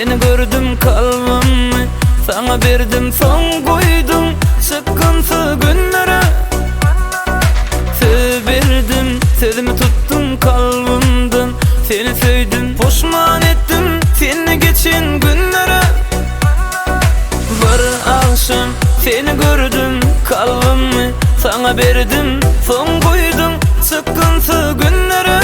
seni gördüm kalbimmi sana berdim son koydum sıkıntı günlere. Söz verdim sözümü tuttum kalbimden, seni sevdim pişman ettim seni geçen günlere. Bir akşam seni gördüm kalbimmi sana berdim son koydum sıkıntı günlere.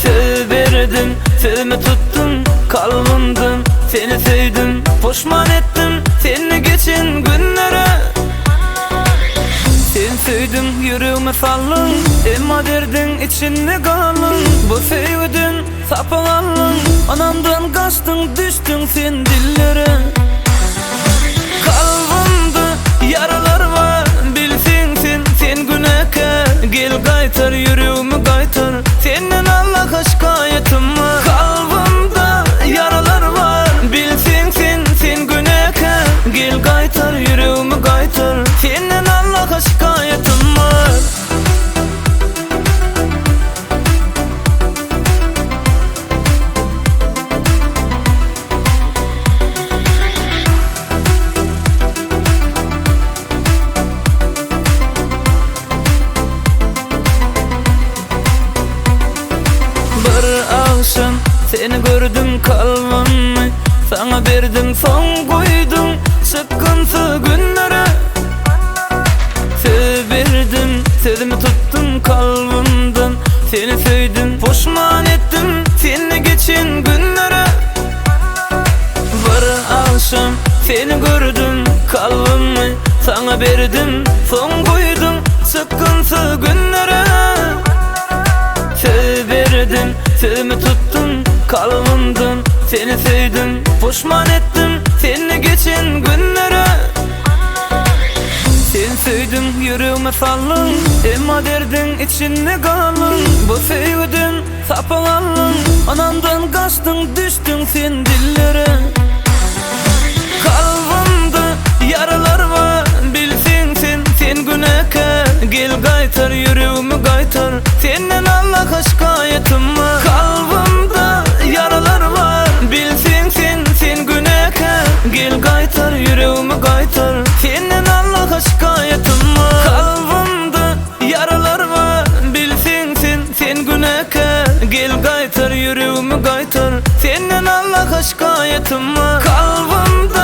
Söz verdim sözümü tuttum kalbimden, seni sevdim pişman ettim seni geçen günlere. Sen sevdim yüreğime sallın, emma derdin içinde kalın. Bu sevdin sapalın, anamdan kaçtın düştün sen dillere. Kalbimde yaralar var bilsin sen güneke. Gel kaytar yüreğimi kaytar, senden Allah'a şikayetim var. Kalbimde yaralar var bilsin sen güneke. Gel kaytar yüreğimi kaytar, senden Allah'a şikayetim var. Akşam seni gördüm kalbimmi sana berdim son koydum sıkıntı günlere. Söz verdim sözümü tuttum kalbimden, seni sevdim pişman ettim seni geçen günlere. Bir akşam seni gördüm kalbimmi sana berdim son koydum sıkıntı günlere. Söz verdim sözümü tuttum kalbimden, seni sevdim pişman ettim seni geçen günlere. Sen sevdim yüreğime sallın, emma derdin içinde kalın. Bu sevdin sapalın, anamdan kaçtın düştün sen dillere. Kalbimde yaralar var bilsin sen güneke. Gel kaytar yüreğimi kaytar, senden Allah'a şikayetim var. Kalbimde yaralar var bilsin sen güneke. Gel kaytar yüreğimi kaytar, senden Allah'a şikayetim var. Kalbimde yaralar var bilsin sen güneke. Gel kaytar yüreğimi kaytar, senden Allah'a şikayetim var. Kalbimde